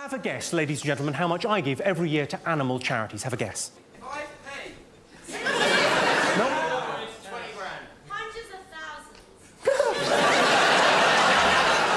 Have a guess, ladies and gentlemen, how much I give every year to animal charities. Have a guess. 5p. No? 20 grand. Hundreds of thousands.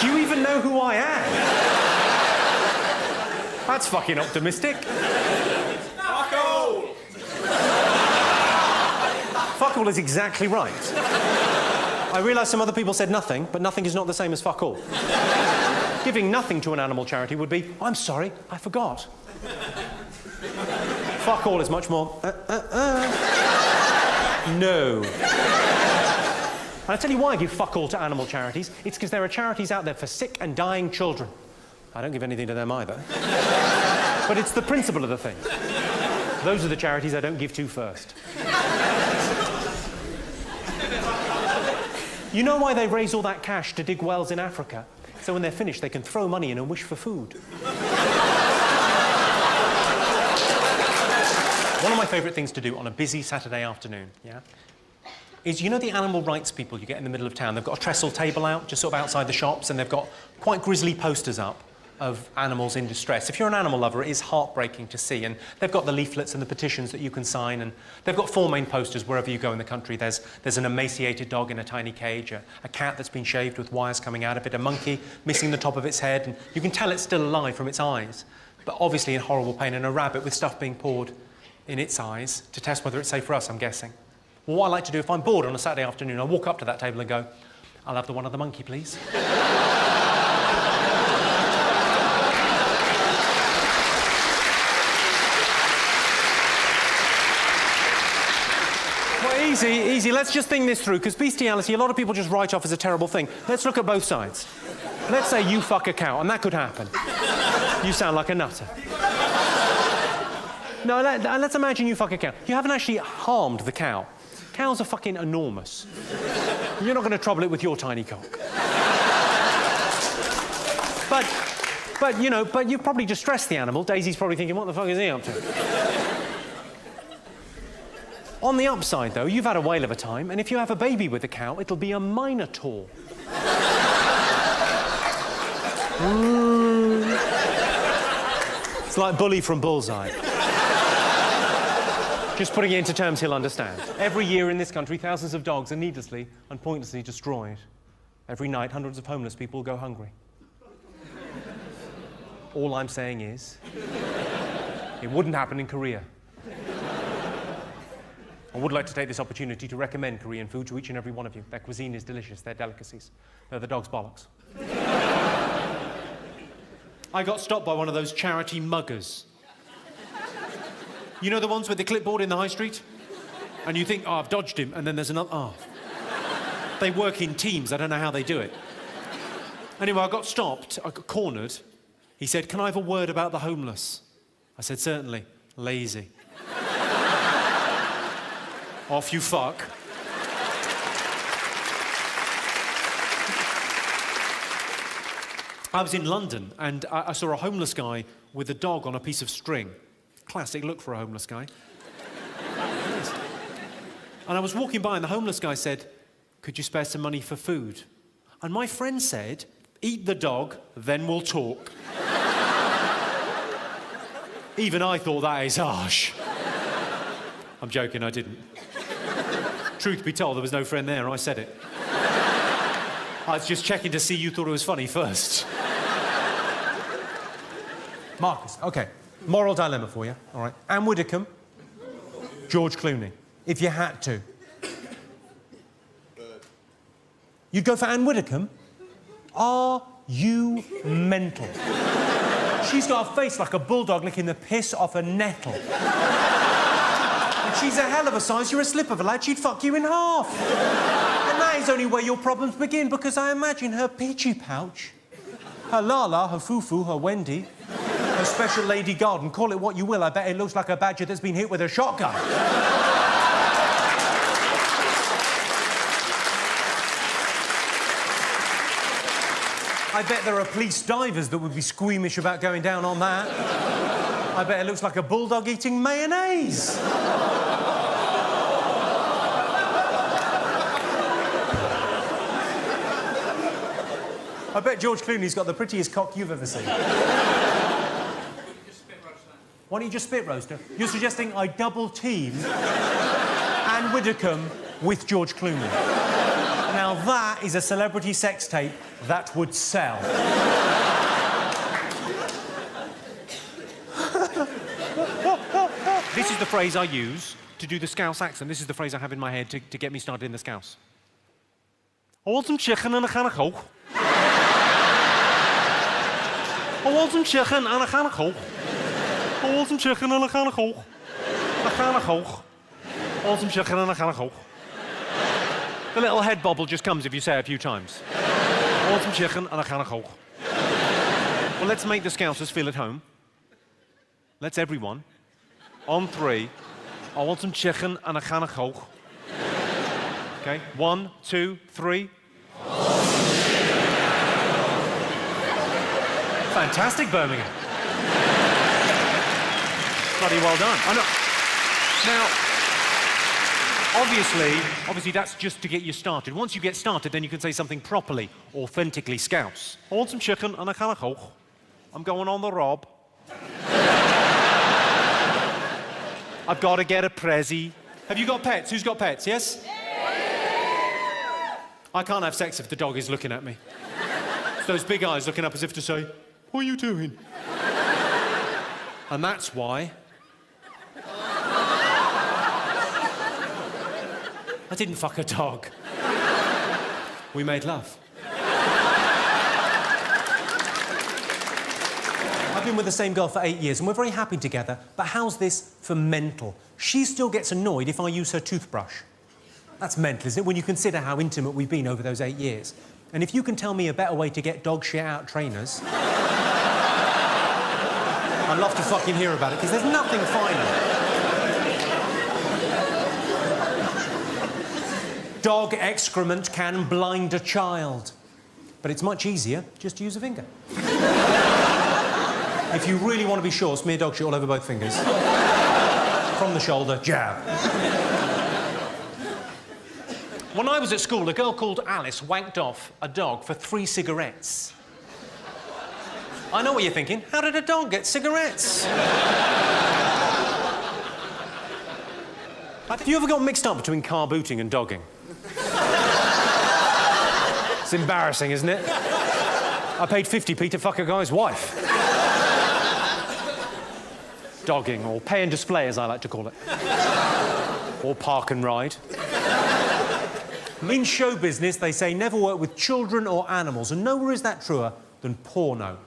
Do you even know who I am? That's fucking optimistic. Fuck all! Fuck all is exactly right. I realise some other people said nothing, but nothing is not the same as fuck all. Giving nothing to an animal charity would be, I'm sorry, I forgot. Fuck all is much more, No. And I tell you why I give fuck all to animal charities. It's because there are charities out there for sick and dying children. I don't give anything to them either. But it's the principle of the thing. Those are the charities I don't give to first. You know why they raise all that cash to dig wells in Africa? So when they're finished, they can throw money in and wish for food. One of my favourite things to do on a busy Saturday afternoon, yeah, is, you know, the animal rights people you get in the middle of town? They've got a trestle table out, just sort of outside the shops, and they've got quite grisly posters up of animals in distress. If you're an animal lover, it is heartbreaking to see, and they've got the leaflets and the petitions that you can sign, and they've got 4 main posters wherever you go in the country. There's an emaciated dog in a tiny cage, a cat that's been shaved with wires coming out of it, a monkey missing the top of its head, and you can tell it's still alive from its eyes, but obviously in horrible pain, and a rabbit with stuff being poured in its eyes to test whether it's safe for us, I'm guessing. Well, what I like to do, if I'm bored on a Saturday afternoon, I walk up to that table and go, I'll have the one of the monkey, please. Easy, easy. Let's just think this through, because bestiality, a lot of people just write off as a terrible thing. Let's look at both sides. Let's say you fuck a cow, and that could happen. You sound like a nutter. No, let's imagine you fuck a cow. You haven't actually harmed the cow. Cows are fucking enormous. You're not going to trouble it with your tiny cock. But you've probably distressed the animal. Daisy's probably thinking, what the fuck is he up to? On the upside, though, you've had a whale of a time, and if you have a baby with a cow, it'll be a minotaur. It's like Bully from Bullseye. Just putting it into terms he'll understand. Every year in this country, thousands of dogs are needlessly and pointlessly destroyed. Every night, hundreds of homeless people go hungry. All I'm saying is, it wouldn't happen in Korea. I would like to take this opportunity to recommend Korean food to each and every one of you. Their cuisine is delicious, their delicacies. They're the dog's bollocks. I got stopped by one of those charity muggers. You know the ones with the clipboard in the high street? And you think, oh, I've dodged him, and then there's another, oh. They work in teams, I don't know how they do it. Anyway, I got stopped, I got cornered. He said, can I have a word about the homeless? I said, certainly. Lazy. Off you fuck. I was in London and I saw a homeless guy with a dog on a piece of string. Classic look for a homeless guy. And I was walking by and the homeless guy said, could you spare some money for food? And my friend said, eat the dog, then we'll talk. Even I thought that is harsh. I'm joking, I didn't. Truth be told, there was no friend there, I said it. I was just checking to see you thought it was funny first. Marcus, OK. Moral dilemma for you, all right. Anne Widdecombe, George Clooney, if you had to. You'd go for Anne Widdecombe? Are you mental? She's got a face like a bulldog licking the piss off a nettle. She's a hell of a size. You're a slip of a lad. She'd fuck you in half. And that is only where your problems begin, because I imagine her peachy pouch, her Lala, her Fufu, her Wendy, her special lady garden, call it what you will, I bet it looks like a badger that's been hit with a shotgun. I bet there are police divers that would be squeamish about going down on that. I bet it looks like a bulldog eating mayonnaise. I bet George Clooney's got the prettiest cock you've ever seen. Why don't you just spit roaster? You're suggesting I double team Anne Widdecombe with George Clooney. Now that is a celebrity sex tape that would sell. This is the phrase I use to do the Scouse accent. This is the phrase I have in my head to get me started in the Scouse. I want some chicken and a can of Coke. I want some chicken and a can of Coke. I want some chicken and a can of Coke. A can of Coke. I want some chicken and a can of Coke. The little head bobble just comes if you say it a few times. I want some chicken and a can of Coke. Well, let's make the Scousers feel at home. Let's everyone, on 3, I want some chicken and a can of Coke. Okay, 1, 2, 3. Fantastic, Birmingham. Bloody well done. I know. Now, obviously, that's just to get you started. Once you get started, then you can say something properly, authentically Scouse. I want some chicken and a can of Coke. I'm going on the rob. I've got to get a prezi. Have you got pets? Who's got pets, yes? I can't have sex if the dog is looking at me. It's those big eyes looking up as if to say, what are you doing? And that's why I didn't fuck a dog. We made love. I've been with the same girl for 8 years and we're very happy together, but how's this for mental? She still gets annoyed if I use her toothbrush. That's mental, isn't it, when you consider how intimate we've been over those 8 years? And if you can tell me a better way to get dog shit out trainers, I'd love to fucking hear about it, because there's nothing finer. Dog excrement can blind a child. But it's much easier just to use a finger. If you really want to be sure, smear dog shit all over both fingers. From the shoulder, jab. When I was at school, a girl called Alice wanked off a dog for 3 cigarettes. I know what you're thinking. How did a dog get cigarettes? Have you ever got mixed up between car booting and dogging? It's embarrassing, isn't it? I paid 50p to fuck a guy's wife. Dogging, or pay and display, as I like to call it. Or park and ride. In show business, they say never work with children or animals, and nowhere is that truer than porno.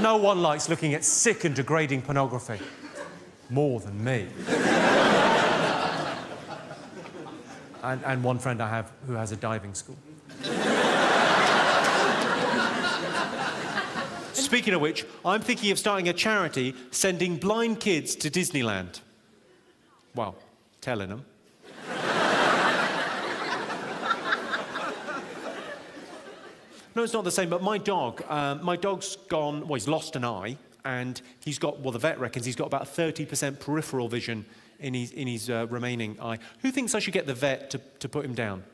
No one likes looking at sick and degrading pornography. More than me. And one friend I have who has a diving school. Speaking of which, I'm thinking of starting a charity sending blind kids to Disneyland. Well, telling them. No, it's not the same, but my dog's gone, well, he's lost an eye, and he's got, well, the vet reckons he's got about 30% peripheral vision in his remaining eye. Who thinks I should get the vet to put him down?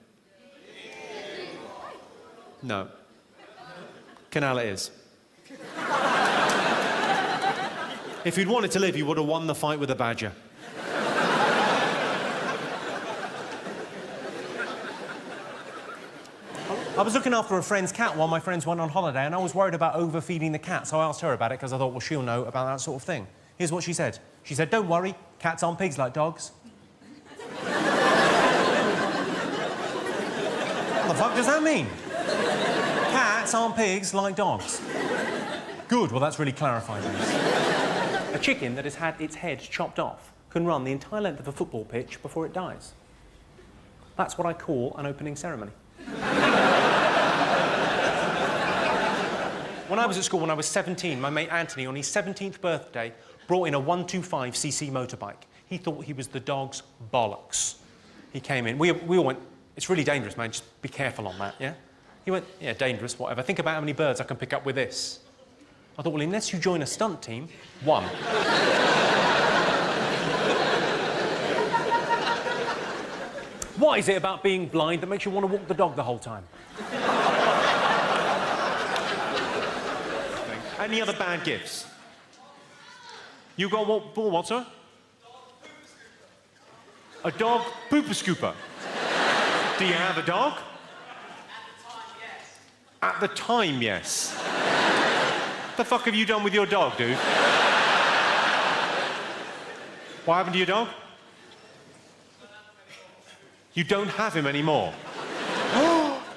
No. Canal it is. If he'd wanted to live, he would have won the fight with a badger. I was looking after a friend's cat while my friends went on holiday, and I was worried about overfeeding the cat, so I asked her about it because I thought, well, she'll know about that sort of thing. Here's what she said. She said, don't worry, cats aren't pigs like dogs. What the fuck does that mean? Cats aren't pigs like dogs. Good, well, that's really clarifying things. A chicken that has had its head chopped off can run the entire length of a football pitch before it dies. That's what I call an opening ceremony. When I was at school, when I was 17, my mate Anthony, on his 17th birthday, brought in a 125cc motorbike. He thought he was the dog's bollocks. He came in. We all went, it's really dangerous, man. Just be careful on that, yeah? He went, yeah, dangerous, whatever. Think about how many birds I can pick up with this. I thought, well, unless you join a stunt team, 1. What is it about being blind that makes you want to walk the dog the whole time? Any other bad gifts? You got what, sir? A dog pooper scooper. Do you have a dog? At the time, yes. The fuck have you done with your dog, dude? What happened to your dog? You don't have him anymore.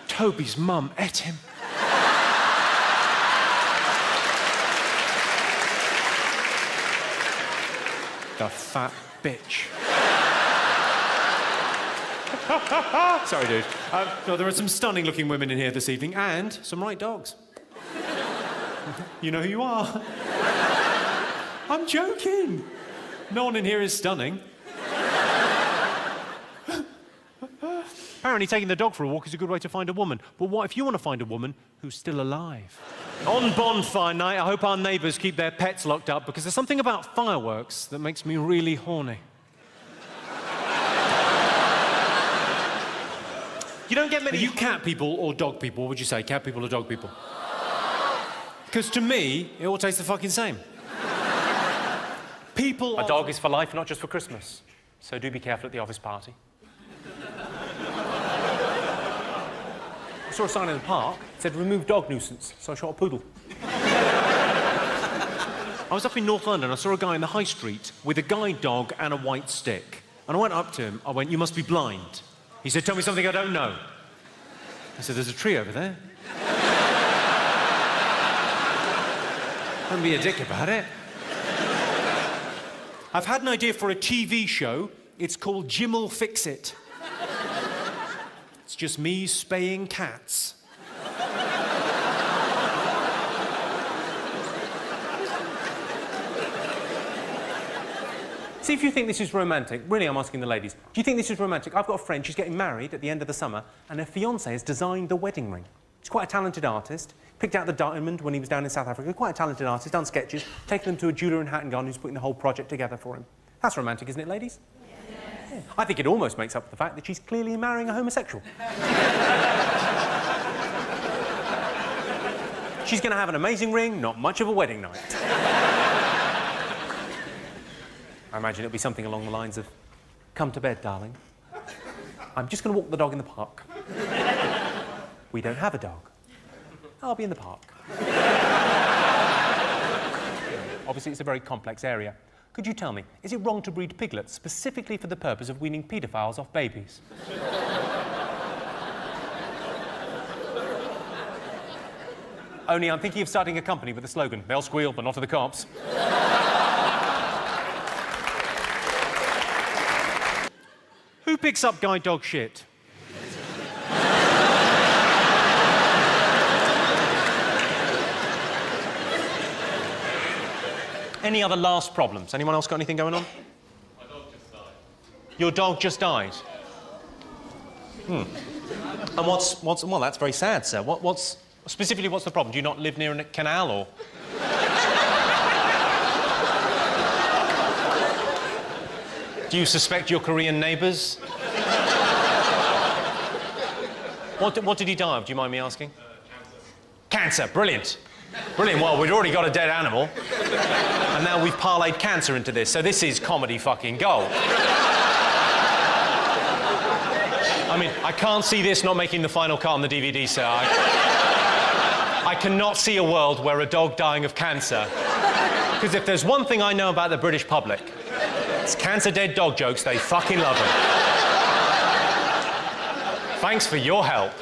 Toby's mum ate him. The fat bitch. Sorry, dude. No, there are some stunning-looking women in here this evening, and some right dogs. You know who you are. I'm joking. No one in here is stunning. Apparently, taking the dog for a walk is a good way to find a woman. But what if you want to find a woman who's still alive? On bonfire night, I hope our neighbours keep their pets locked up, because there's something about fireworks that makes me really horny. You don't get many... Are you cat people or dog people? What would you say, cat people or dog people? Because to me, it all tastes the fucking same. People... A dog is for life, not just for Christmas. So do be careful at the office party. I saw a sign in the park that said, remove dog nuisance, so I shot a poodle. I was up in North London, I saw a guy in the high street with a guide dog and a white stick. And I went up to him, I went, you must be blind. He said, tell me something I don't know. I said, there's a tree over there. Don't be a dick about it. I've had an idea for a TV show. It's called Jim'll Fix It. It's just me spaying cats. See if you think this is romantic. Really, I'm asking the ladies. Do you think this is romantic? I've got a friend, she's getting married at the end of the summer, and her fiancé has designed the wedding ring. He's quite a talented artist. Picked out the diamond when he was down in South Africa. Quite a talented artist, done sketches, taken them to a jeweller in Hatton Garden who's putting the whole project together for him. That's romantic, isn't it, ladies? Yes. Yeah. I think it almost makes up for the fact that she's clearly marrying a homosexual. She's going to have an amazing ring, not much of a wedding night. I imagine it'll be something along the lines of, come to bed, darling. I'm just going to walk the dog in the park. We don't have a dog. I'll be in the park. Obviously, it's a very complex area. Could you tell me, is it wrong to breed piglets specifically for the purpose of weaning paedophiles off babies? Only I'm thinking of starting a company with the slogan, they'll squeal, but not to the cops. Who picks up guide dog shit? Any other last problems? Anyone else got anything going on? My dog just died. Your dog just died? And well, that's very sad, sir. Specifically, what's the problem? Do you not live near a canal, or...? Do you suspect your Korean neighbours? What did he die of, do you mind me asking? Cancer. Cancer, brilliant. Brilliant, well, we'd already got a dead animal, and now we've parlayed cancer into this, so this is comedy fucking gold. I mean, I can't see this not making the final cut on the DVD, sir. I cannot see a world where a dog dying of cancer, because if there's one thing I know about the British public, it's cancer-dead dog jokes. They fucking love them. Thanks for your help.